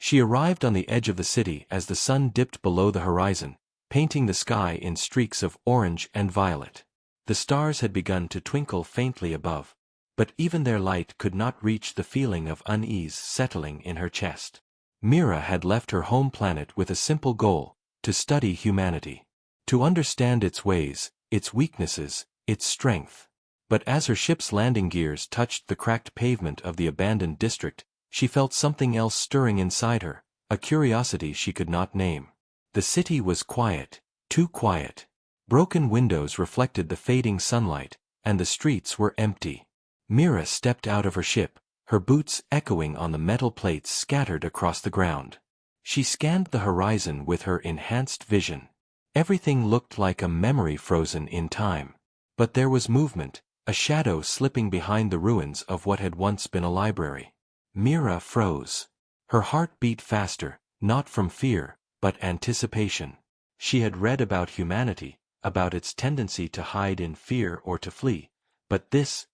She arrived on the edge of the city as the sun dipped below the horizon, painting the sky in streaks of orange and violet. The stars had begun to twinkle faintly above, but even their light could not reach the feeling of unease settling in her chest. Mira had left her home planet with a simple goal: to study humanity, to understand its ways, its weaknesses, its strength. But as her ship's landing gears touched the cracked pavement of the abandoned district, she felt something else stirring inside her, a curiosity she could not name. The city was quiet, too quiet. Broken windows reflected the fading sunlight, and the streets were empty. Mira stepped out of her ship, her boots echoing on the metal plates scattered across the ground. She scanned the horizon with her enhanced vision. Everything looked like a memory frozen in time. But there was movement, a shadow slipping behind the ruins of what had once been a library. Mira froze. Her heart beat faster, not from fear, but anticipation. She had read about humanity, about its tendency to hide in fear or to flee, but this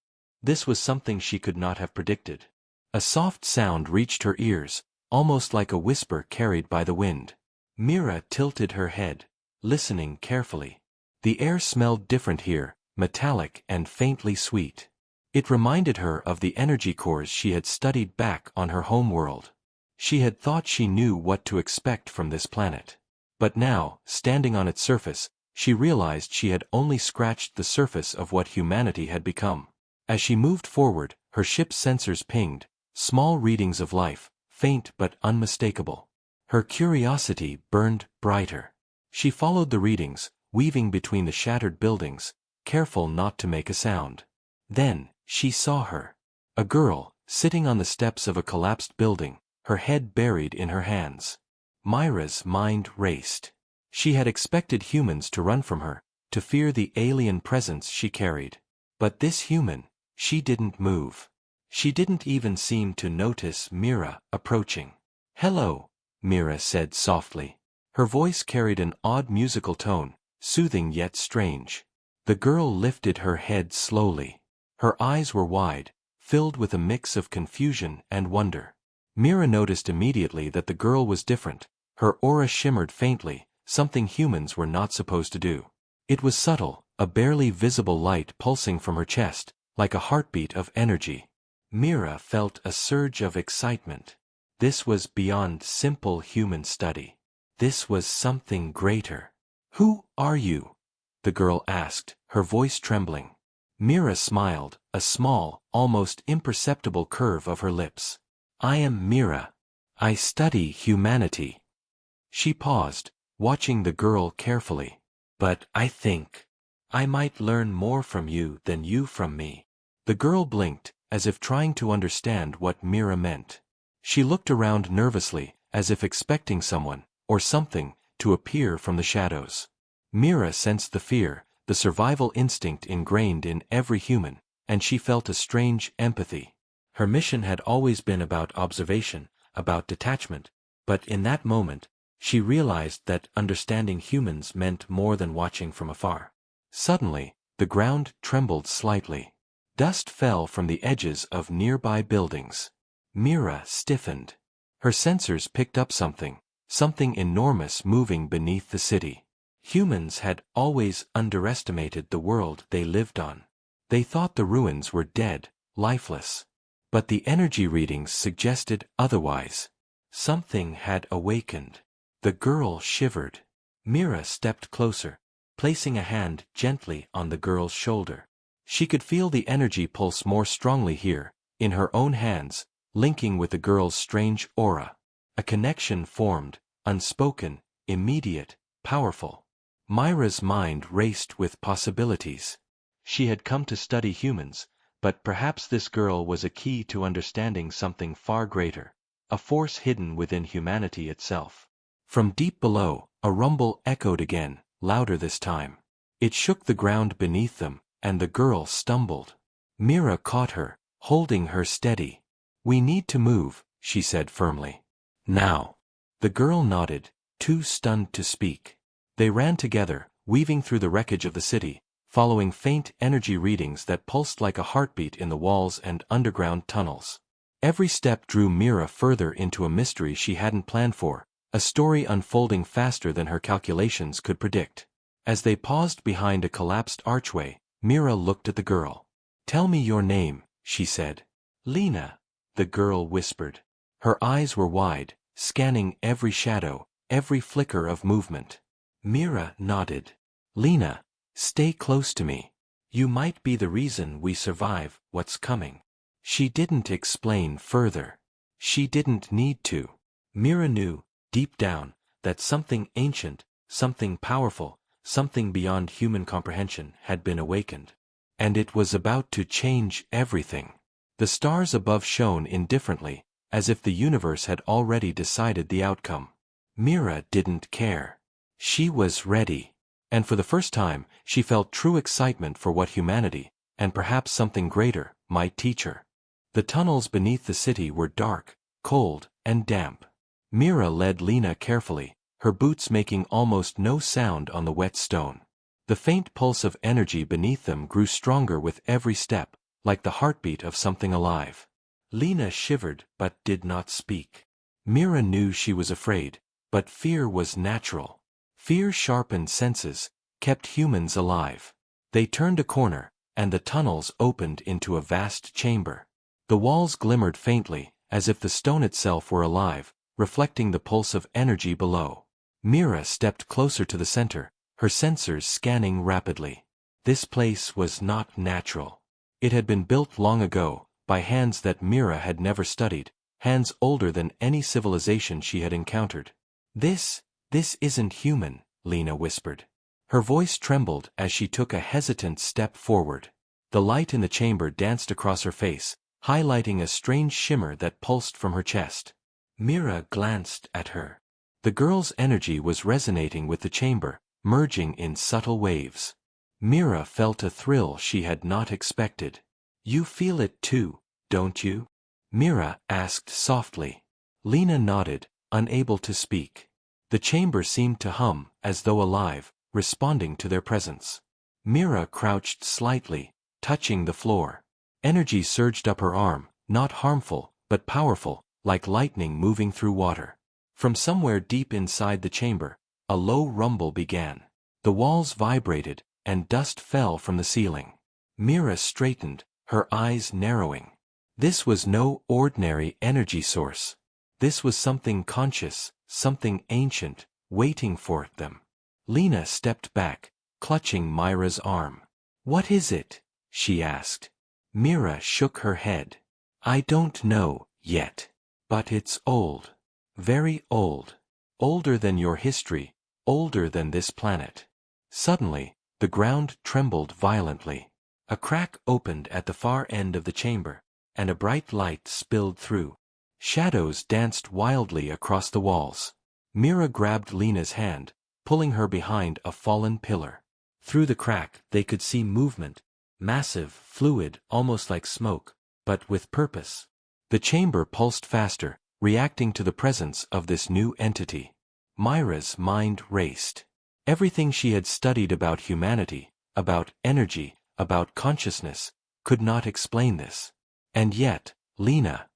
was something she could not have predicted. A soft sound reached her ears, almost like a whisper carried by the wind. Mira tilted her head, listening carefully. The air smelled different here, metallic and faintly sweet. It reminded her of the energy cores she had studied back on her home world. She had thought she knew what to expect from this planet. But now, standing on its surface, she realized she had only scratched the surface of what humanity had become. As she moved forward, her ship's sensors pinged, small readings of life, faint but unmistakable. Her curiosity burned brighter. She followed the readings, weaving between the shattered buildings, careful not to make a sound. Then, she saw her. A girl, sitting on the steps of a collapsed building, her head buried in her hands. Mira's mind raced. She had expected humans to run from her, to fear the alien presence she carried. But this human, she didn't move. She didn't even seem to notice Mira approaching. "Hello," Mira said softly. Her voice carried an odd musical tone, soothing yet strange. The girl lifted her head slowly. Her eyes were wide, filled with a mix of confusion and wonder. Mira noticed immediately that the girl was different. Her aura shimmered faintly, something humans were not supposed to do. It was subtle, a barely visible light pulsing from her chest, like a heartbeat of energy. Mira felt a surge of excitement. This was beyond simple human study. This was something greater. "Who are you?" the girl asked, her voice trembling. Mira smiled, a small, almost imperceptible curve of her lips. "I am Mira. I study humanity." She paused, watching the girl carefully. "But I think I might learn more from you than you from me." The girl blinked, as if trying to understand what Mira meant. She looked around nervously, as if expecting someone, or something, to appear from the shadows. Mira sensed the fear, the survival instinct ingrained in every human, and she felt a strange empathy. Her mission had always been about observation, about detachment, but in that moment, she realized that understanding humans meant more than watching from afar. Suddenly, the ground trembled slightly. Dust fell from the edges of nearby buildings. Mira stiffened. Her sensors picked up something enormous moving beneath the city. Humans had always underestimated the world they lived on. They thought the ruins were dead, lifeless. But the energy readings suggested otherwise. Something had awakened. The girl shivered. Mira stepped closer, placing a hand gently on the girl's shoulder. She could feel the energy pulse more strongly here, in her own hands, linking with the girl's strange aura. A connection formed, unspoken, immediate, powerful. Mira's mind raced with possibilities. She had come to study humans, but perhaps this girl was a key to understanding something far greater, a force hidden within humanity itself. From deep below, a rumble echoed again, louder this time. It shook the ground beneath them, and the girl stumbled. Mira caught her, holding her steady. "We need to move," she said firmly. "Now." The girl nodded, too stunned to speak. They ran together, weaving through the wreckage of the city, following faint energy readings that pulsed like a heartbeat in the walls and underground tunnels. Every step drew Mira further into a mystery she hadn't planned for, a story unfolding faster than her calculations could predict. As they paused behind a collapsed archway, Mira looked at the girl. "Tell me your name," she said. "Lena," the girl whispered. Her eyes were wide, scanning every shadow, every flicker of movement. Mira nodded. "Lena, stay close to me. You might be the reason we survive what's coming." She didn't explain further. She didn't need to. Mira knew, deep down, that something ancient, something powerful, something beyond human comprehension had been awakened. And it was about to change everything. The stars above shone indifferently, as if the universe had already decided the outcome. Mira didn't care. She was ready. And for the first time, she felt true excitement for what humanity, and perhaps something greater, might teach her. The tunnels beneath the city were dark, cold, and damp. Mira led Lena carefully, her boots making almost no sound on the wet stone. The faint pulse of energy beneath them grew stronger with every step, like the heartbeat of something alive. Lena shivered but did not speak. Mira knew she was afraid, but fear was natural. Fear sharpened senses, kept humans alive. They turned a corner, and the tunnels opened into a vast chamber. The walls glimmered faintly, as if the stone itself were alive, reflecting the pulse of energy below. Mira stepped closer to the center, her sensors scanning rapidly. This place was not natural. It had been built long ago, by hands that Mira had never studied, hands older than any civilization she had encountered. This isn't human," Lena whispered. Her voice trembled as she took a hesitant step forward. The light in the chamber danced across her face, highlighting a strange shimmer that pulsed from her chest. Mira glanced at her. The girl's energy was resonating with the chamber, merging in subtle waves. Mira felt a thrill she had not expected. "You feel it too, don't you?" Mira asked softly. Lena nodded, unable to speak. The chamber seemed to hum, as though alive, responding to their presence. Mira crouched slightly, touching the floor. Energy surged up her arm, not harmful, but powerful, like lightning moving through water. From somewhere deep inside the chamber, a low rumble began. The walls vibrated, and dust fell from the ceiling. Mira straightened, her eyes narrowing. This was no ordinary energy source. This was something conscious, something ancient, waiting for them. Lena stepped back, clutching Myra's arm. "What is it?" she asked. Mira shook her head. "I don't know, yet. But it's old. Very old. Older than your history, older than this planet." Suddenly, the ground trembled violently. A crack opened at the far end of the chamber, and a bright light spilled through. Shadows danced wildly across the walls. Mira grabbed Lena's hand, pulling her behind a fallen pillar. Through the crack they could see movement, massive, fluid, almost like smoke, but with purpose. The chamber pulsed faster, reacting to the presence of this new entity. Myra's mind raced. Everything she had studied about humanity, about energy, about consciousness, could not explain this. And yet, Lena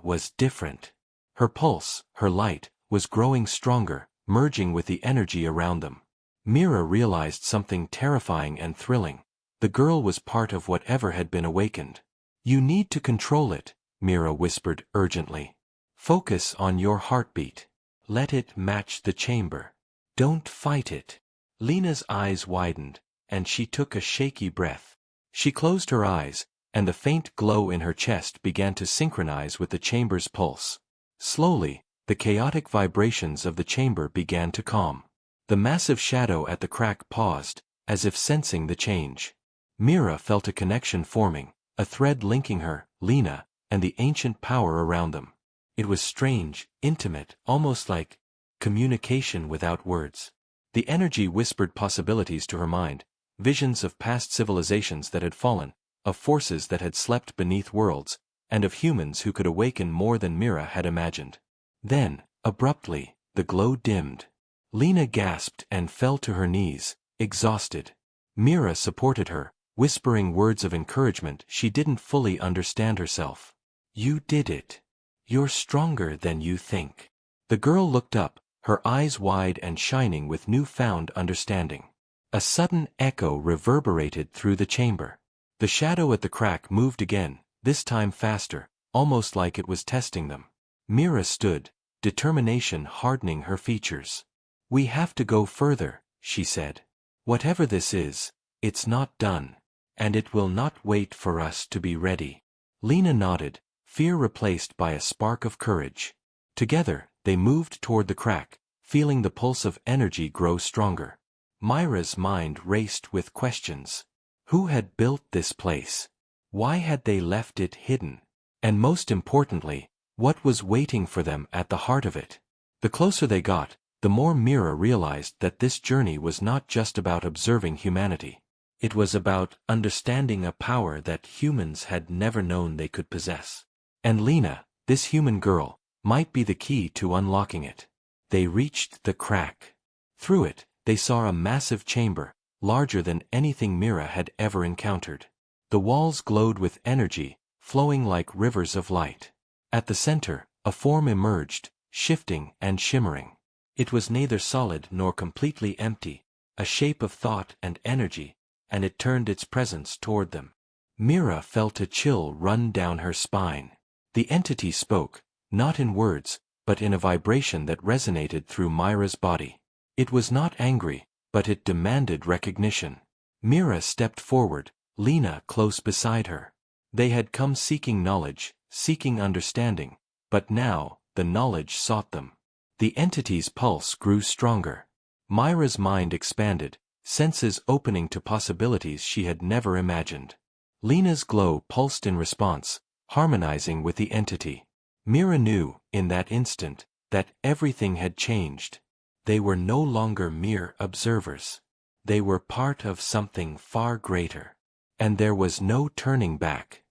was different. Her pulse, her light, was growing stronger, merging with the energy around them. Mira realized something terrifying and thrilling. The girl was part of whatever had been awakened. "You need to control it," Mira whispered urgently. "Focus on your heartbeat. Let it match the chamber. Don't fight it." Lena's eyes widened, and she took a shaky breath. She closed her eyes, and the faint glow in her chest began to synchronize with the chamber's pulse. Slowly, the chaotic vibrations of the chamber began to calm. The massive shadow at the crack paused, as if sensing the change. Mira felt a connection forming, a thread linking her, Lena, and the ancient power around them. It was strange, intimate, almost like communication without words. The energy whispered possibilities to her mind, visions of past civilizations that had fallen, of forces that had slept beneath worlds, and of humans who could awaken more than Mira had imagined. Then, abruptly, the glow dimmed. Lena gasped and fell to her knees, exhausted. Mira supported her, whispering words of encouragement she didn't fully understand herself. You did it. You're stronger than you think. The girl looked up, her eyes wide and shining with newfound understanding. A sudden echo reverberated through the chamber. The shadow at the crack moved again, this time faster, almost like it was testing them. Mira stood, determination hardening her features. We have to go further, she said. Whatever this is, it's not done. And it will not wait for us to be ready. Lena nodded, fear replaced by a spark of courage. Together, they moved toward the crack, feeling the pulse of energy grow stronger. Myra's mind raced with questions. Who had built this place? Why had they left it hidden? And most importantly, what was waiting for them at the heart of it? The closer they got, the more Mira realized that this journey was not just about observing humanity. It was about understanding a power that humans had never known they could possess. And Lena, this human girl, might be the key to unlocking it. They reached the crack. Through it, they saw a massive chamber, larger than anything Mira had ever encountered. The walls glowed with energy, flowing like rivers of light. At the center, a form emerged, shifting and shimmering. It was neither solid nor completely empty, a shape of thought and energy, and it turned its presence toward them. Mira felt a chill run down her spine. The entity spoke, not in words, but in a vibration that resonated through Myra's body. It was not angry, but it demanded recognition. Mira stepped forward, Lena close beside her. They had come seeking knowledge, seeking understanding, but now, the knowledge sought them. The entity's pulse grew stronger. Myra's mind expanded, senses opening to possibilities she had never imagined. Lena's glow pulsed in response, harmonizing with the entity. Mira knew, in that instant, that everything had changed. They were no longer mere observers. They were part of something far greater. And there was no turning back.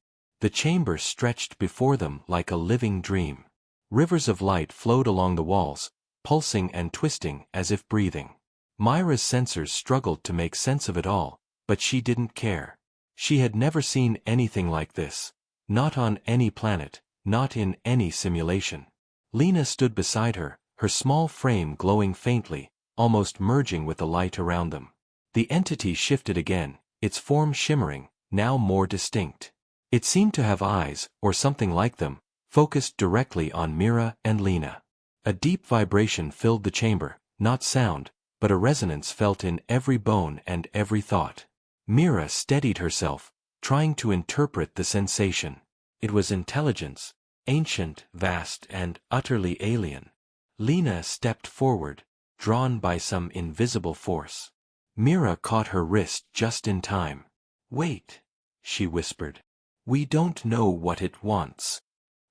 The chamber stretched before them like a living dream. Rivers of light flowed along the walls, pulsing and twisting as if breathing. Myra's sensors struggled to make sense of it all, but she didn't care. She had never seen anything like this. Not on any planet, not in any simulation. Lena stood beside her, her small frame glowing faintly, almost merging with the light around them. The entity shifted again, its form shimmering, now more distinct. It seemed to have eyes, or something like them, focused directly on Mira and Lena. A deep vibration filled the chamber, not sound, but a resonance felt in every bone and every thought. Mira steadied herself, trying to interpret the sensation. It was intelligence, ancient, vast, and utterly alien. Lena stepped forward, drawn by some invisible force. Mira caught her wrist just in time. "Wait," she whispered. "We don't know what it wants."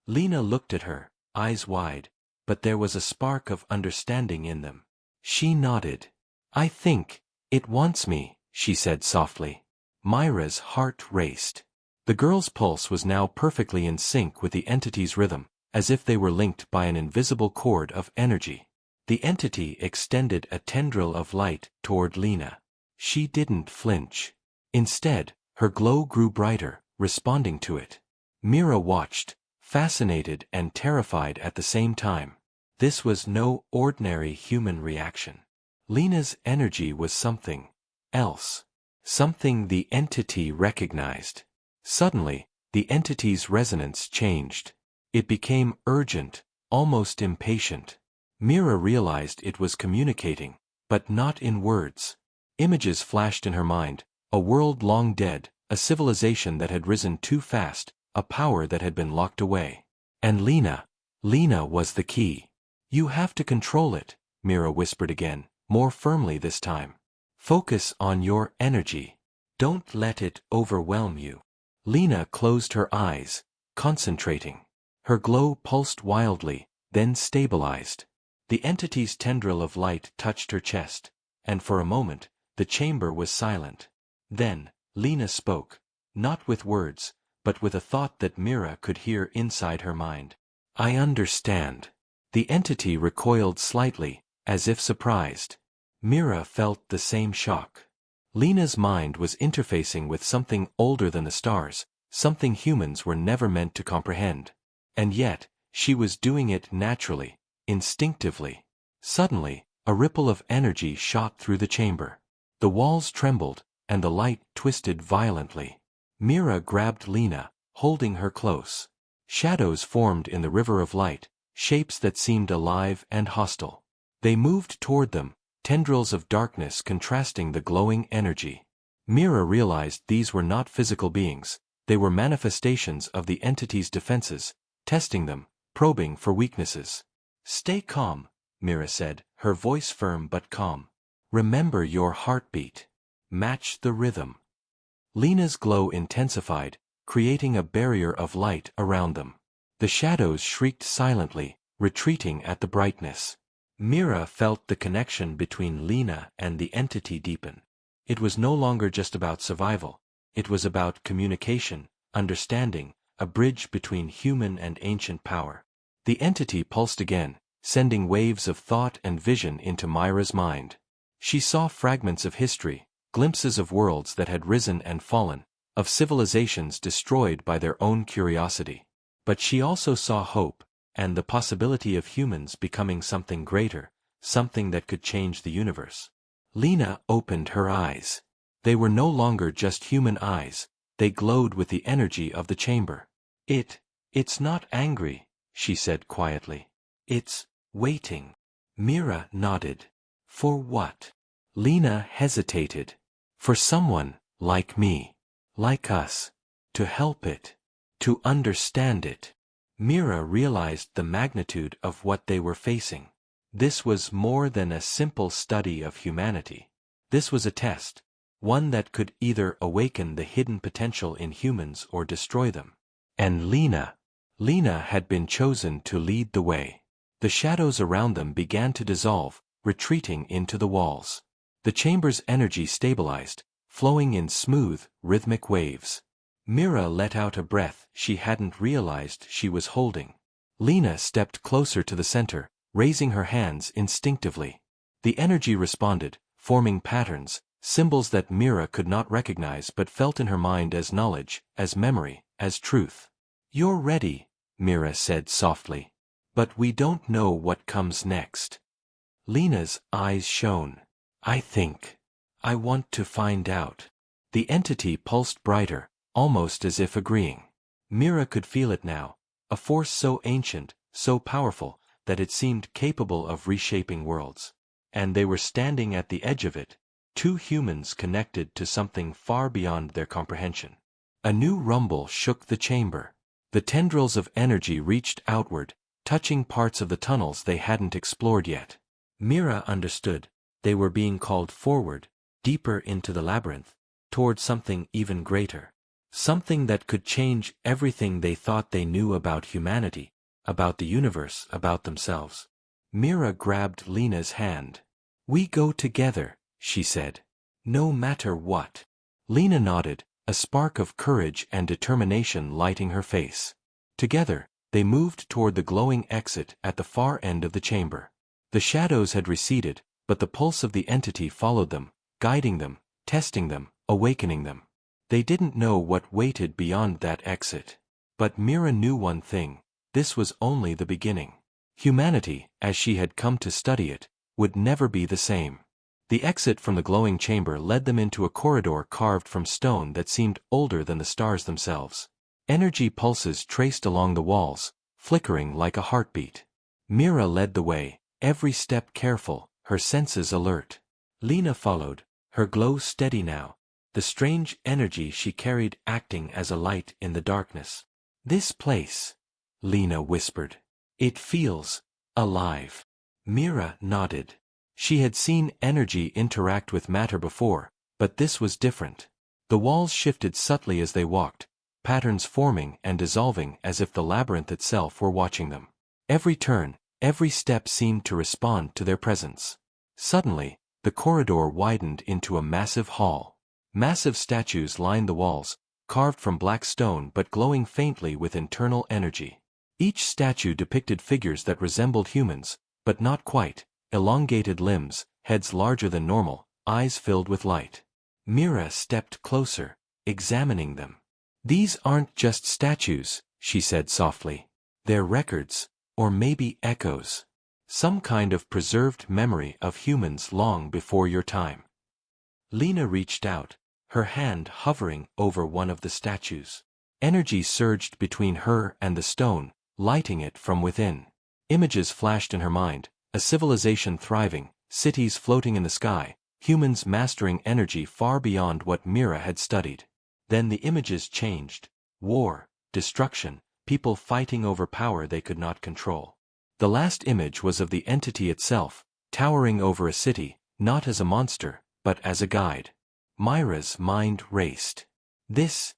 Lena looked at her, eyes wide, but there was a spark of understanding in them. She nodded. "I think it wants me," she said softly. Myra's heart raced. The girl's pulse was now perfectly in sync with the entity's rhythm, as if they were linked by an invisible cord of energy. The entity extended a tendril of light toward Lena. She didn't flinch. Instead, her glow grew brighter, responding to it. Mira watched, fascinated and terrified at the same time. This was no ordinary human reaction. Lena's energy was something else. Something the entity recognized. Suddenly, the entity's resonance changed. It became urgent, almost impatient. Mira realized it was communicating, but not in words. Images flashed in her mind, a world long dead, a civilization that had risen too fast, a power that had been locked away. And Lena was the key. "You have to control it," Mira whispered again, more firmly this time. "Focus on your energy. Don't let it overwhelm you." Lena closed her eyes, concentrating. Her glow pulsed wildly, then stabilized. The entity's tendril of light touched her chest, and for a moment, the chamber was silent. Then, Lena spoke, not with words, but with a thought that Mira could hear inside her mind. "I understand." The entity recoiled slightly, as if surprised. Mira felt the same shock. Lena's mind was interfacing with something older than the stars, something humans were never meant to comprehend. And yet, she was doing it naturally, instinctively. Suddenly, a ripple of energy shot through the chamber. The walls trembled, and the light twisted violently. Mira grabbed Lena, holding her close. Shadows formed in the river of light, shapes that seemed alive and hostile. They moved toward them, tendrils of darkness contrasting the glowing energy. Mira realized these were not physical beings, they were manifestations of the entity's defenses, testing them, probing for weaknesses. "Stay calm," Mira said, her voice firm but calm. "Remember your heartbeat. Match the rhythm." Lena's glow intensified, creating a barrier of light around them. The shadows shrieked silently, retreating at the brightness. Mira felt the connection between Lena and the entity deepen. It was no longer just about survival. It was about communication, understanding, a bridge between human and ancient power. The entity pulsed again, sending waves of thought and vision into Myra's mind. She saw fragments of history, glimpses of worlds that had risen and fallen, of civilizations destroyed by their own curiosity. But she also saw hope, and the possibility of humans becoming something greater, something that could change the universe. Lena opened her eyes. They were no longer just human eyes, they glowed with the energy of the chamber. It's not angry," she said quietly. "It's waiting." Mira nodded. "For what?" Lena hesitated. "For someone, like me. Like us. To help it. To understand it." Mira realized the magnitude of what they were facing. This was more than a simple study of humanity. This was a test, one that could either awaken the hidden potential in humans or destroy them. And Lena had been chosen to lead the way. The shadows around them began to dissolve, retreating into the walls. The chamber's energy stabilized, flowing in smooth, rhythmic waves. Mira let out a breath she hadn't realized she was holding. Lena stepped closer to the center, raising her hands instinctively. The energy responded, forming patterns, symbols that Mira could not recognize but felt in her mind as knowledge, as memory, as truth. "You're ready," Mira said softly. "But we don't know what comes next." Lena's eyes shone. I want to find out." The entity pulsed brighter, almost as if agreeing. Mira could feel it now, a force so ancient, so powerful, that it seemed capable of reshaping worlds. And they were standing at the edge of it, two humans connected to something far beyond their comprehension. A new rumble shook the chamber. The tendrils of energy reached outward, touching parts of the tunnels they hadn't explored yet. Mira understood. They were being called forward, deeper into the labyrinth, toward something even greater. Something that could change everything they thought they knew about humanity, about the universe, about themselves. Mira grabbed Lena's hand. "We go together," she said. "No matter what." Lena nodded, a spark of courage and determination lighting her face. Together, they moved toward the glowing exit at the far end of the chamber. The shadows had receded, but the pulse of the entity followed them, guiding them, testing them, awakening them. They didn't know what waited beyond that exit. But Mira knew one thing: this was only the beginning. Humanity, as she had come to study it, would never be the same. The exit from the glowing chamber led them into a corridor carved from stone that seemed older than the stars themselves. Energy pulses traced along the walls, flickering like a heartbeat. Mira led the way, every step careful, her senses alert. Lena followed, her glow steady now, the strange energy she carried acting as a light in the darkness. "This place," Lena whispered. "It feels alive." Mira nodded. She had seen energy interact with matter before, but this was different. The walls shifted subtly as they walked, patterns forming and dissolving as if the labyrinth itself were watching them. Every turn, every step seemed to respond to their presence. Suddenly, the corridor widened into a massive hall. Massive statues lined the walls, carved from black stone but glowing faintly with internal energy. Each statue depicted figures that resembled humans, but not quite, elongated limbs, heads larger than normal, eyes filled with light. Mira stepped closer, examining them. "These aren't just statues," she said softly. Their records, or maybe echoes. Some kind of preserved memory of humans long before your time. Lena reached out, her hand hovering over one of the statues. Energy surged between her and the stone, lighting it from within. Images flashed in her mind, a civilization thriving, cities floating in the sky, humans mastering energy far beyond what Mira had studied. Then the images changed. War, destruction, people fighting over power they could not control. The last image was of the entity itself, towering over a city, not as a monster, but as a guide. Myra's mind raced. This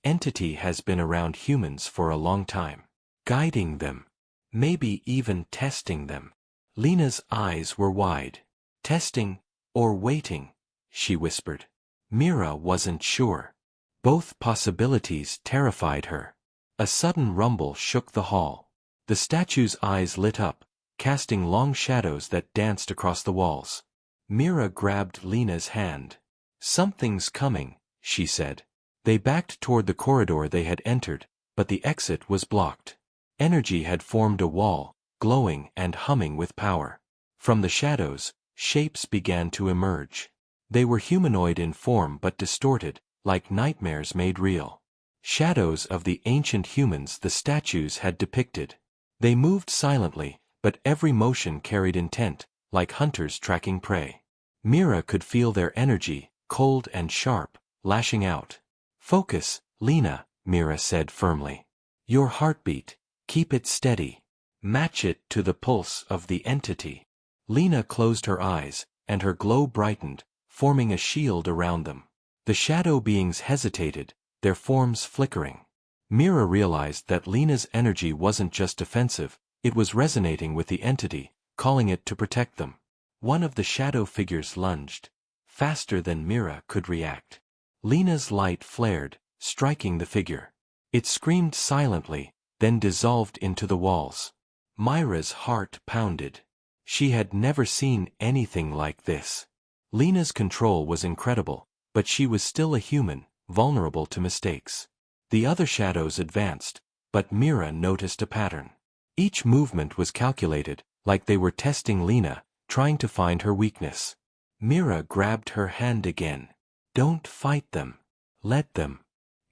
entity has been around humans for a long time. Guiding them. Maybe even testing them. Lena's eyes were wide. Testing, or waiting, she whispered. Mira wasn't sure. Both possibilities terrified her. A sudden rumble shook the hall. The statue's eyes lit up, casting long shadows that danced across the walls. Mira grabbed Lena's hand. Something's coming, she said. They backed toward the corridor they had entered, but the exit was blocked. Energy had formed a wall, glowing and humming with power. From the shadows, shapes began to emerge. They were humanoid in form but distorted, like nightmares made real. Shadows of the ancient humans the statues had depicted. They moved silently, but every motion carried intent, like hunters tracking prey. Mira could feel their energy, cold and sharp, lashing out. Focus, Lena, Mira said firmly. Your heartbeat, keep it steady. Match it to the pulse of the entity. Lena closed her eyes, and her glow brightened, forming a shield around them. The shadow beings hesitated, their forms flickering. Mira realized that Lena's energy wasn't just defensive, it was resonating with the entity, calling it to protect them. One of the shadow figures lunged, faster than Mira could react. Lena's light flared, striking the figure. It screamed silently, then dissolved into the walls. Myra's heart pounded. She had never seen anything like this. Lena's control was incredible, but she was still a human, vulnerable to mistakes. The other shadows advanced, but Mira noticed a pattern. Each movement was calculated, like they were testing Lena, trying to find her weakness. Mira grabbed her hand again. Don't fight them. Let them.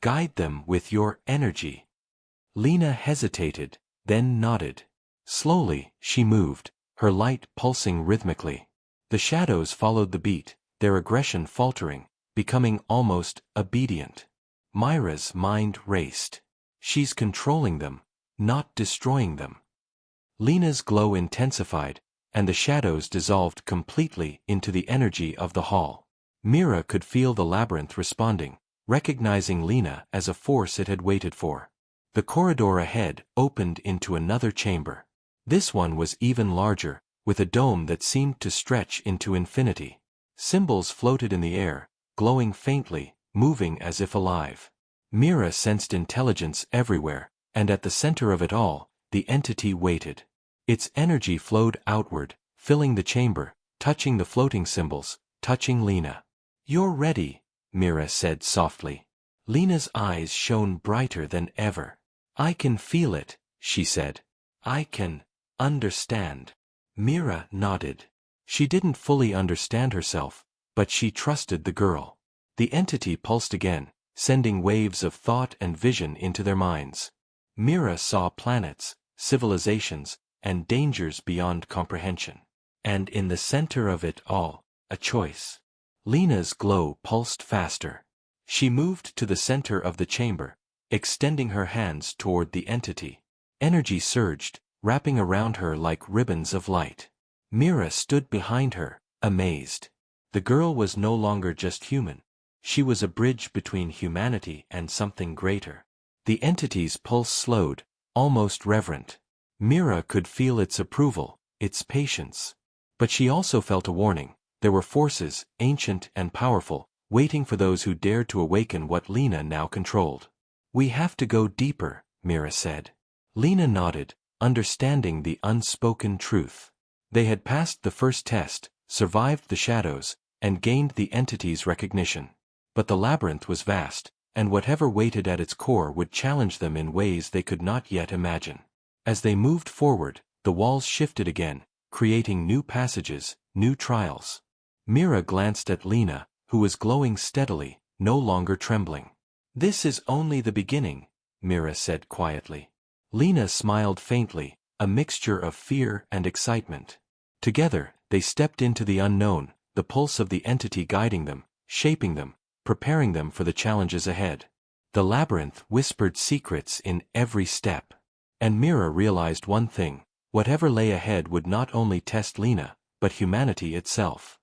Guide them with your energy. Lena hesitated, then nodded. Slowly, she moved, her light pulsing rhythmically. The shadows followed the beat, their aggression faltering, becoming almost obedient. Myra's mind raced. She's controlling them, not destroying them. Lena's glow intensified, and the shadows dissolved completely into the energy of the hall. Mira could feel the labyrinth responding, recognizing Lena as a force it had waited for. The corridor ahead opened into another chamber. This one was even larger, with a dome that seemed to stretch into infinity. Symbols floated in the air, glowing faintly, moving as if alive. Mira sensed intelligence everywhere, and at the center of it all, the entity waited. Its energy flowed outward, filling the chamber, touching the floating symbols, touching Lena. You're ready, Mira said softly. Lena's eyes shone brighter than ever. I can feel it, she said. I can understand. Mira nodded. She didn't fully understand herself, but she trusted the girl. The entity pulsed again, sending waves of thought and vision into their minds. Mira saw planets, civilizations, and dangers beyond comprehension. And in the center of it all, a choice. Lena's glow pulsed faster. She moved to the center of the chamber, extending her hands toward the entity. Energy surged, wrapping around her like ribbons of light. Mira stood behind her, amazed. The girl was no longer just human. She was a bridge between humanity and something greater. The entity's pulse slowed, almost reverent. Mira could feel its approval, its patience. But she also felt a warning. There were forces, ancient and powerful, waiting for those who dared to awaken what Lena now controlled. We have to go deeper, Mira said. Lena nodded, understanding the unspoken truth. They had passed the first test, survived the shadows, and gained the entity's recognition. But the labyrinth was vast, and whatever waited at its core would challenge them in ways they could not yet imagine. As they moved forward, the walls shifted again, creating new passages, new trials. Mira glanced at Lena, who was glowing steadily, no longer trembling. "This is only the beginning," Mira said quietly. Lena smiled faintly, a mixture of fear and excitement. Together, they stepped into the unknown, the pulse of the entity guiding them, shaping them, preparing them for the challenges ahead. The labyrinth whispered secrets in every step. And Mira realized one thing: whatever lay ahead would not only test Lena, but humanity itself.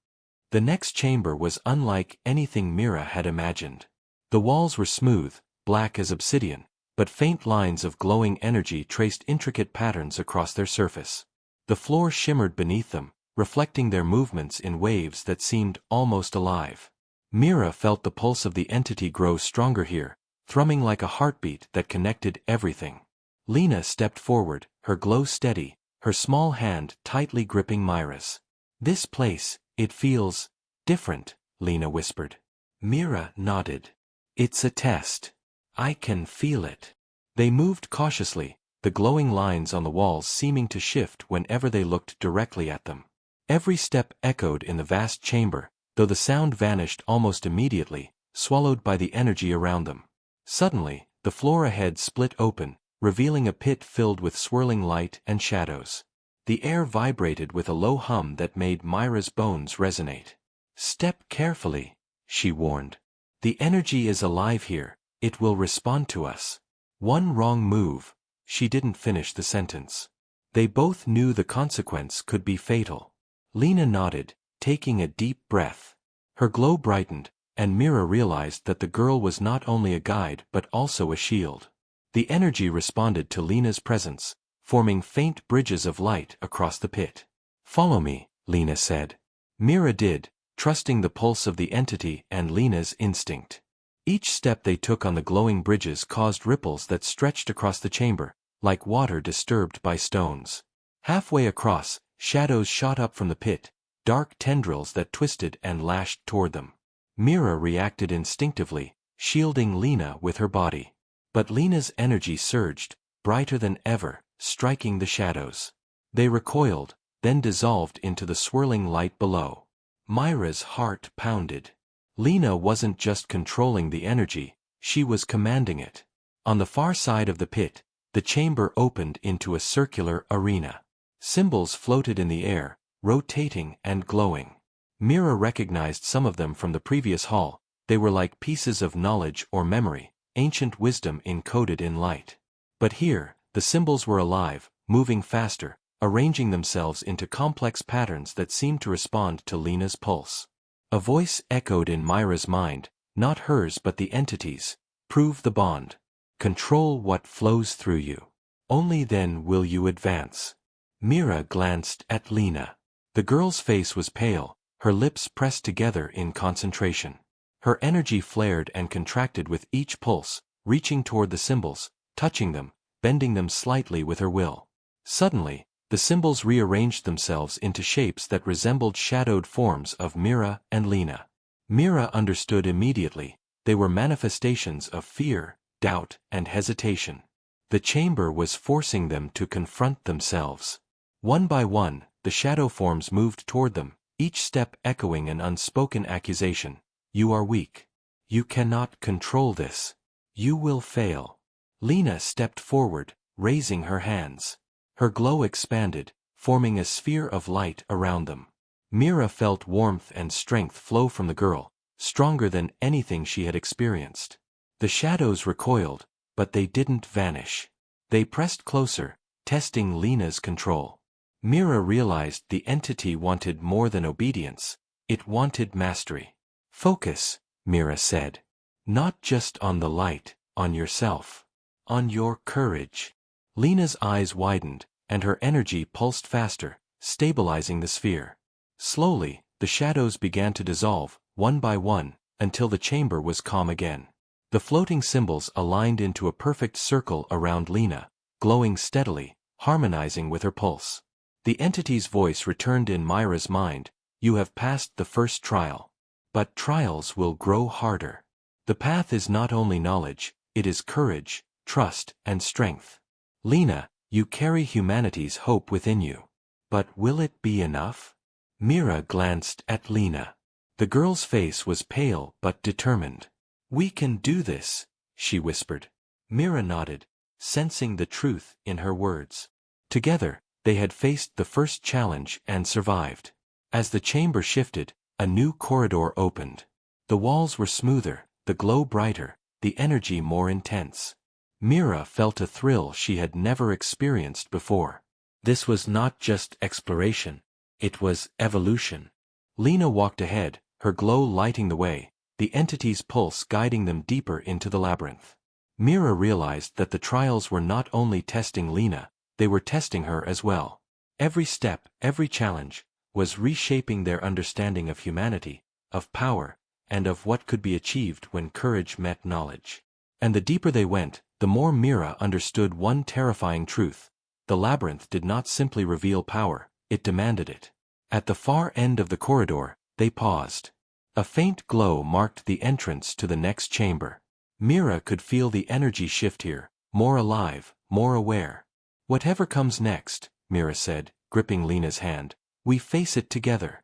The next chamber was unlike anything Mira had imagined. The walls were smooth, black as obsidian, but faint lines of glowing energy traced intricate patterns across their surface. The floor shimmered beneath them, reflecting their movements in waves that seemed almost alive. Mira felt the pulse of the entity grow stronger here, thrumming like a heartbeat that connected everything. Lena stepped forward, her glow steady, her small hand tightly gripping Mira's. "This place, it feels different," Lena whispered. Mira nodded. "It's a test. I can feel it." They moved cautiously, the glowing lines on the walls seeming to shift whenever they looked directly at them. Every step echoed in the vast chamber, though the sound vanished almost immediately, swallowed by the energy around them. Suddenly, the floor ahead split open, revealing a pit filled with swirling light and shadows. The air vibrated with a low hum that made Mira's bones resonate. "Step carefully," she warned. "The energy is alive here, it will respond to us." One wrong move. She didn't finish the sentence. They both knew the consequence could be fatal. Lena nodded, taking a deep breath. Her glow brightened, and Mira realized that the girl was not only a guide but also a shield. The energy responded to Lena's presence, forming faint bridges of light across the pit. "Follow me," Lena said. Mira did, trusting the pulse of the entity and Lena's instinct. Each step they took on the glowing bridges caused ripples that stretched across the chamber, like water disturbed by stones. Halfway across, shadows shot up from the pit, dark tendrils that twisted and lashed toward them. Mira reacted instinctively, shielding Lena with her body. But Lena's energy surged, brighter than ever, striking the shadows. They recoiled, then dissolved into the swirling light below. Mira's heart pounded. Lena wasn't just controlling the energy, she was commanding it. On the far side of the pit, the chamber opened into a circular arena. Symbols floated in the air, rotating and glowing. Mira recognized some of them from the previous hall. They were like pieces of knowledge or memory, ancient wisdom encoded in light. But here, the symbols were alive, moving faster, arranging themselves into complex patterns that seemed to respond to Lena's pulse. A voice echoed in Mira's mind, not hers but the entity's: "Prove the bond. Control what flows through you. Only then will you advance." Mira glanced at Lena. The girl's face was pale, her lips pressed together in concentration. Her energy flared and contracted with each pulse, reaching toward the symbols, touching them, bending them slightly with her will. Suddenly, the symbols rearranged themselves into shapes that resembled shadowed forms of Mira and Lena. Mira understood immediately: they were manifestations of fear, doubt, and hesitation. The chamber was forcing them to confront themselves. One by one, the shadow forms moved toward them, each step echoing an unspoken accusation. "You are weak. You cannot control this. You will fail." Lena stepped forward, raising her hands. Her glow expanded, forming a sphere of light around them. Mira felt warmth and strength flow from the girl, stronger than anything she had experienced. The shadows recoiled, but they didn't vanish. They pressed closer, testing Lena's control. Mira realized the entity wanted more than obedience, it wanted mastery. "Focus," Mira said. "Not just on the light, on yourself. On your courage." Lena's eyes widened, and her energy pulsed faster, stabilizing the sphere. Slowly, the shadows began to dissolve, one by one, until the chamber was calm again. The floating symbols aligned into a perfect circle around Lena, glowing steadily, harmonizing with her pulse. The entity's voice returned in Mira's mind: "You have passed the first trial. But trials will grow harder. The path is not only knowledge, it is courage, trust, and strength. Lena, You carry humanity's hope within you. But will it be enough? Mira glanced at Lena. The girl's face was pale but determined. We can do this, she whispered. Mira nodded, sensing the truth in her words. Together, they had faced the first challenge and survived. As the chamber shifted, a new corridor opened. The walls were smoother, the glow brighter, the energy more intense. Mira felt a thrill she had never experienced before. This was not just exploration, it was evolution. Lena walked ahead, her glow lighting the way, the entity's pulse guiding them deeper into the labyrinth. Mira realized that the trials were not only testing Lena, they were testing her as well. Every step, every challenge, was reshaping their understanding of humanity, of power, and of what could be achieved when courage met knowledge. And the deeper they went, the more Mira understood one terrifying truth. The labyrinth did not simply reveal power, it demanded it. At the far end of the corridor, they paused. A faint glow marked the entrance to the next chamber. Mira could feel the energy shift here, more alive, more aware. Whatever comes next, Mira said, gripping Lena's hand, we face it together.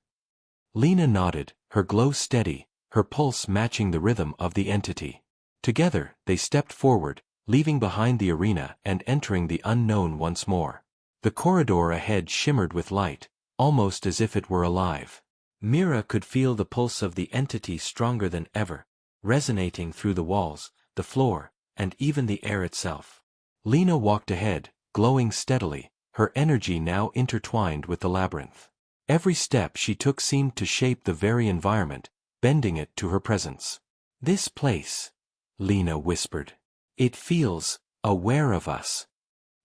Lena nodded, her glow steady, her pulse matching the rhythm of the entity. Together, they stepped forward, leaving behind the arena and entering the unknown once more. The corridor ahead shimmered with light, almost as if it were alive. Mira could feel the pulse of the entity stronger than ever, resonating through the walls, the floor, and even the air itself. Lena walked ahead, glowing steadily, her energy now intertwined with the labyrinth. Every step she took seemed to shape the very environment, bending it to her presence. This place, Lena whispered. It feels aware of us.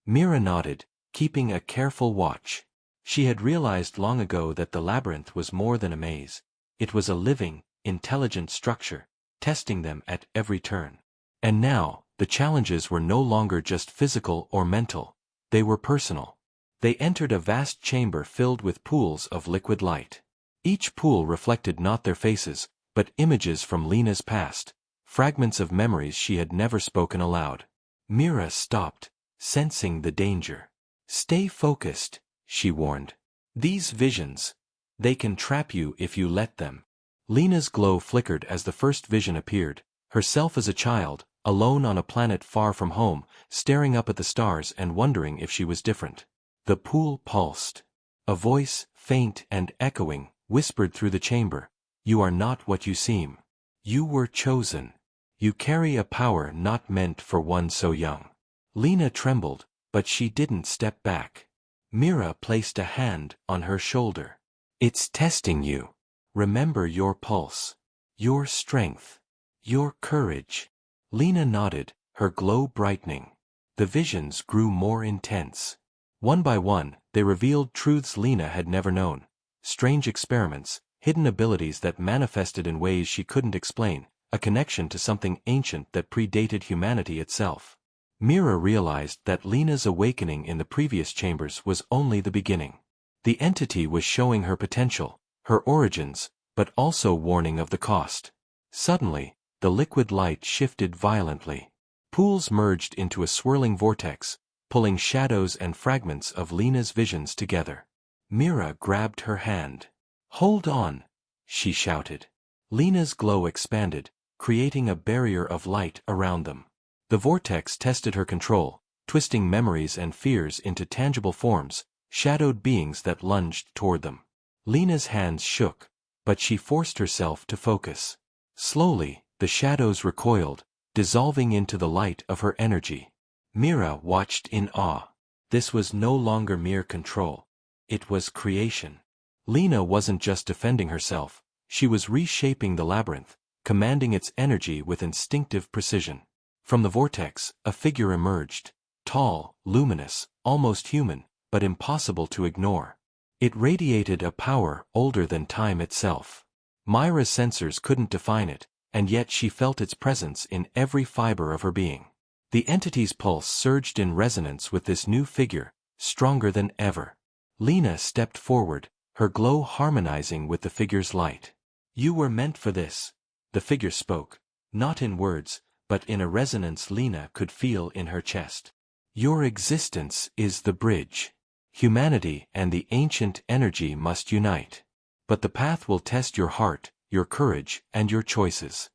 Mira nodded, keeping a careful watch. She had realized long ago that the labyrinth was more than a maze. It was a living, intelligent structure, testing them at every turn. And now, the challenges were no longer just physical or mental, they were personal. They entered a vast chamber filled with pools of liquid light. Each pool reflected not their faces, but images from Lena's past, fragments of memories she had never spoken aloud. Mira stopped, sensing the danger. Stay focused, she warned. These visions, they can trap you if you let them. Lena's glow flickered as the first vision appeared, herself as a child, alone on a planet far from home, staring up at the stars and wondering if she was different. The pool pulsed. A voice, faint and echoing, whispered through the chamber, "You are not what you seem. You were chosen. You carry a power not meant for one so young." Lena trembled, but she didn't step back. Mira placed a hand on her shoulder. "It's testing you. Remember your pulse, your strength, your courage." Lena nodded, her glow brightening. The visions grew more intense. One by one, they revealed truths Lena had never known. Strange experiments, hidden abilities that manifested in ways she couldn't explain, a connection to something ancient that predated humanity itself. Mira realized that Lena's awakening in the previous chambers was only the beginning. The entity was showing her potential, her origins, but also warning of the cost. Suddenly, the liquid light shifted violently. Pools merged into a swirling vortex, pulling shadows and fragments of Lena's visions together. Mira grabbed her hand. "Hold on," she shouted. Lena's glow expanded, creating a barrier of light around them. The vortex tested her control, twisting memories and fears into tangible forms, shadowed beings that lunged toward them. Lena's hands shook, but she forced herself to focus. Slowly, the shadows recoiled, dissolving into the light of her energy. Mira watched in awe. This was no longer mere control. It was creation. Lena wasn't just defending herself, she was reshaping the labyrinth, commanding its energy with instinctive precision. From the vortex, a figure emerged, tall, luminous, almost human, but impossible to ignore. It radiated a power older than time itself. Myra's sensors couldn't define it, and yet she felt its presence in every fiber of her being. The entity's pulse surged in resonance with this new figure, stronger than ever. Lena stepped forward, her glow harmonizing with the figure's light. "You were meant for this," the figure spoke, not in words, but in a resonance Lena could feel in her chest. Your existence is the bridge. Humanity and the ancient energy must unite. But the path will test your heart, your courage, and your choices.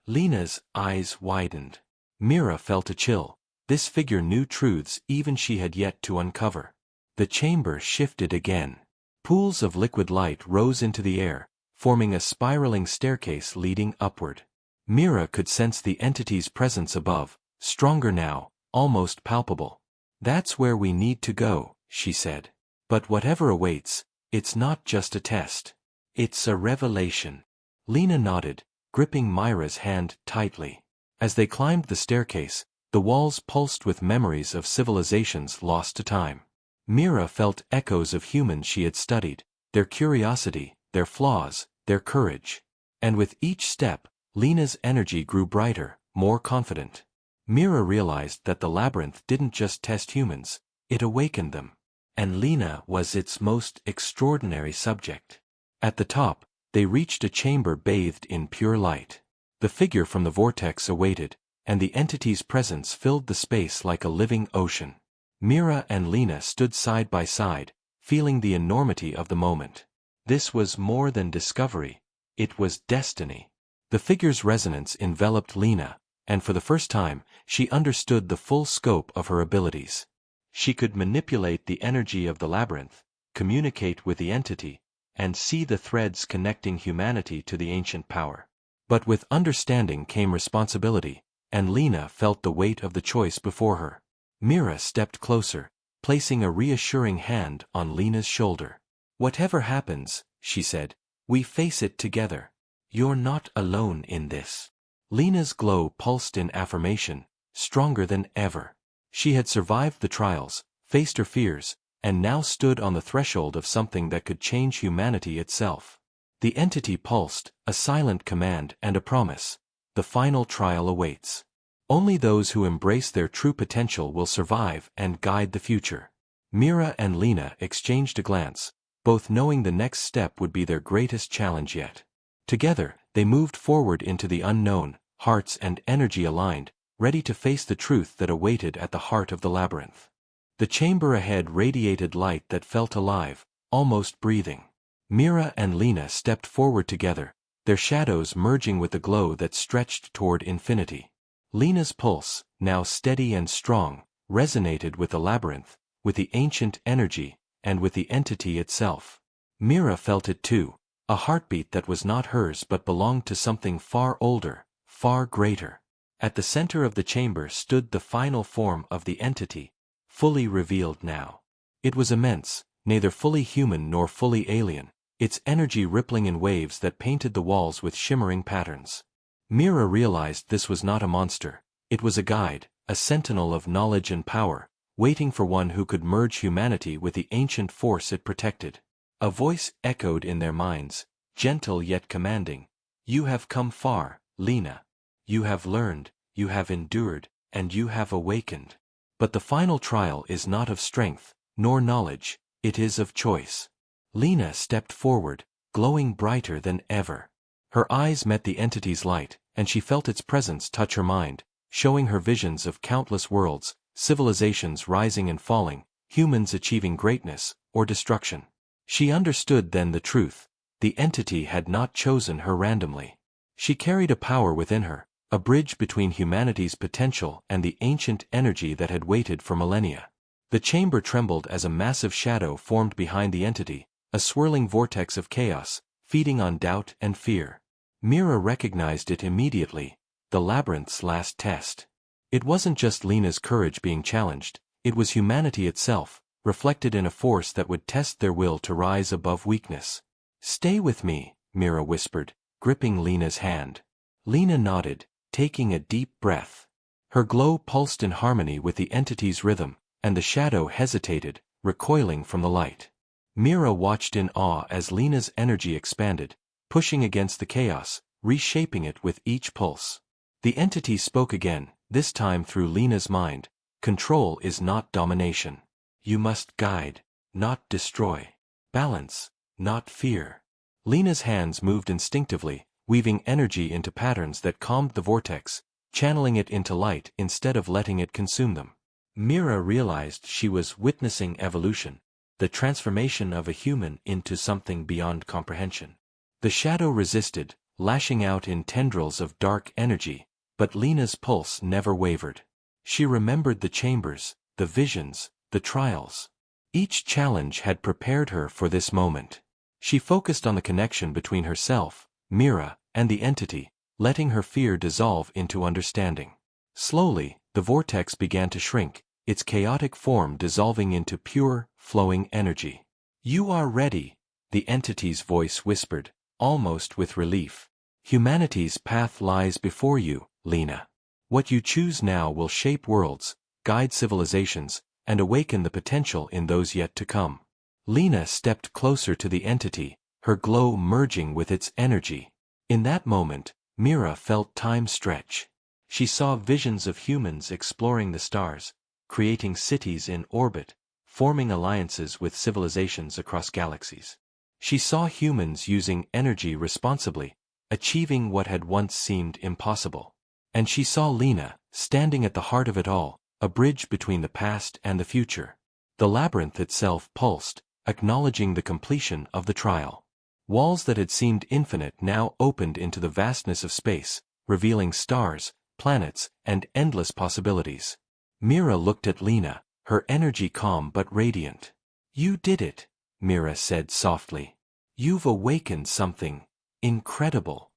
Lena's eyes widened. Mira felt a chill. This figure knew truths even she had yet to uncover. The chamber shifted again. Pools of liquid light rose into the air, forming a spiraling staircase leading upward. Mira could sense the entity's presence above, stronger now, almost palpable. That's where we need to go, she said. But whatever awaits, it's not just a test. It's a revelation. Lena nodded, gripping Myra's hand tightly. As they climbed the staircase, the walls pulsed with memories of civilizations lost to time. Mira felt echoes of humans she had studied, their curiosity, their flaws, their courage. And with each step, Lena's energy grew brighter, more confident. Mira realized that the labyrinth didn't just test humans, it awakened them. And Lena was its most extraordinary subject. At the top, they reached a chamber bathed in pure light. The figure from the vortex awaited, and the entity's presence filled the space like a living ocean. Mira and Lena stood side by side, feeling the enormity of the moment. This was more than discovery, it was destiny. The figure's resonance enveloped Lena, and for the first time, she understood the full scope of her abilities. She could manipulate the energy of the labyrinth, communicate with the entity, and see the threads connecting humanity to the ancient power. But with understanding came responsibility, and Lena felt the weight of the choice before her. Mira stepped closer, placing a reassuring hand on Lena's shoulder. Whatever happens, she said, we face it together. You're not alone in this. Lena's glow pulsed in affirmation, stronger than ever. She had survived the trials, faced her fears, and now stood on the threshold of something that could change humanity itself. The entity pulsed, a silent command and a promise. The final trial awaits. Only those who embrace their true potential will survive and guide the future. Mira and Lena exchanged a glance, both knowing the next step would be their greatest challenge yet. Together, they moved forward into the unknown, hearts and energy aligned, ready to face the truth that awaited at the heart of the labyrinth. The chamber ahead radiated light that felt alive, almost breathing. Mira and Lena stepped forward together, their shadows merging with the glow that stretched toward infinity. Lena's pulse, now steady and strong, resonated with the labyrinth, with the ancient energy, and with the entity itself. Mira felt it too, a heartbeat that was not hers but belonged to something far older, far greater. At the center of the chamber stood the final form of the entity, fully revealed now. It was immense, neither fully human nor fully alien, its energy rippling in waves that painted the walls with shimmering patterns. Mira realized this was not a monster, it was a guide, a sentinel of knowledge and power, waiting for one who could merge humanity with the ancient force it protected. A voice echoed in their minds, gentle yet commanding. You have come far, Lena. You have learned, you have endured, and you have awakened. But the final trial is not of strength, nor knowledge, it is of choice. Lena stepped forward, glowing brighter than ever. Her eyes met the entity's light, and she felt its presence touch her mind, showing her visions of countless worlds, civilizations rising and falling, humans achieving greatness, or destruction. She understood then the truth, the entity had not chosen her randomly. She carried a power within her, a bridge between humanity's potential and the ancient energy that had waited for millennia. The chamber trembled as a massive shadow formed behind the entity, a swirling vortex of chaos, feeding on doubt and fear. Mira recognized it immediately, the labyrinth's last test. It wasn't just Lena's courage being challenged, it was humanity itself, reflected in a force that would test their will to rise above weakness. Stay with me, Mira whispered, gripping Lena's hand. Lena nodded, taking a deep breath. Her glow pulsed in harmony with the entity's rhythm, and the shadow hesitated, recoiling from the light. Mira watched in awe as Lena's energy expanded, pushing against the chaos, reshaping it with each pulse. The entity spoke again, this time through Lena's mind. Control is not domination. You must guide, not destroy. Balance, not fear. Lena's hands moved instinctively, weaving energy into patterns that calmed the vortex, channeling it into light instead of letting it consume them. Mira realized she was witnessing evolution, the transformation of a human into something beyond comprehension. The shadow resisted, lashing out in tendrils of dark energy, but Lena's pulse never wavered. She remembered the chambers, the visions, the trials. Each challenge had prepared her for this moment. She focused on the connection between herself, Mira, and the entity, letting her fear dissolve into understanding. Slowly, the vortex began to shrink, its chaotic form dissolving into pure, flowing energy. "You are ready," the entity's voice whispered, almost with relief. "Humanity's path lies before you, Lena. What you choose now will shape worlds, guide civilizations, and awaken the potential in those yet to come." Lena stepped closer to the entity, her glow merging with its energy. In that moment, Mira felt time stretch. She saw visions of humans exploring the stars, creating cities in orbit, forming alliances with civilizations across galaxies. She saw humans using energy responsibly, achieving what had once seemed impossible. And she saw Lena, standing at the heart of it all, a bridge between the past and the future. The labyrinth itself pulsed, acknowledging the completion of the trial. Walls that had seemed infinite now opened into the vastness of space, revealing stars, planets, and endless possibilities. Mira looked at Lena, her energy calm but radiant. "You did it," Mira said softly. "You've awakened something incredible."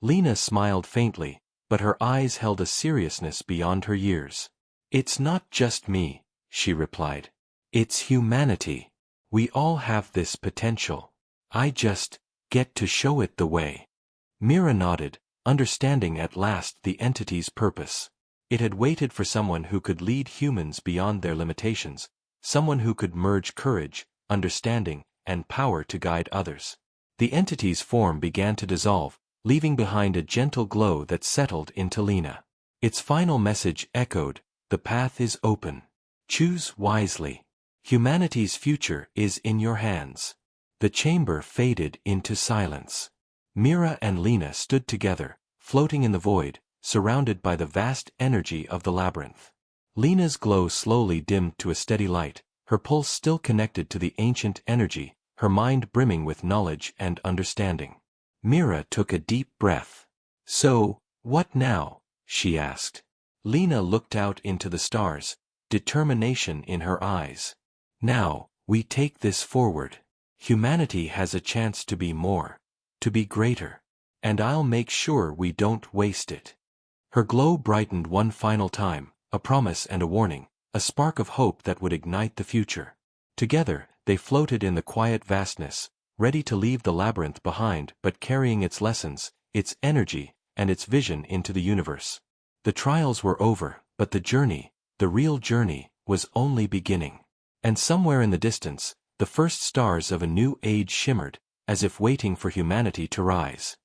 Lena smiled faintly, but her eyes held a seriousness beyond her years. "It's not just me," she replied. "It's humanity. We all have this potential. I just get to show it the way." Mira nodded, understanding at last the entity's purpose. It had waited for someone who could lead humans beyond their limitations, someone who could merge courage, understanding, and power to guide others. The entity's form began to dissolve, leaving behind a gentle glow that settled into Lena. Its final message echoed, "The path is open. Choose wisely. Humanity's future is in your hands." The chamber faded into silence. Mira and Lena stood together, floating in the void, surrounded by the vast energy of the labyrinth. Lena's glow slowly dimmed to a steady light, her pulse still connected to the ancient energy, her mind brimming with knowledge and understanding. Mira took a deep breath. "So, what now?" she asked. Lena looked out into the stars, determination in her eyes. "Now, we take this forward. Humanity has a chance to be more, to be greater. And I'll make sure we don't waste it." Her glow brightened one final time, a promise and a warning, a spark of hope that would ignite the future. Together, they floated in the quiet vastness, ready to leave the labyrinth behind but carrying its lessons, its energy, and its vision into the universe. The trials were over, but the journey, the real journey, was only beginning. And somewhere in the distance, the first stars of a new age shimmered, as if waiting for humanity to rise.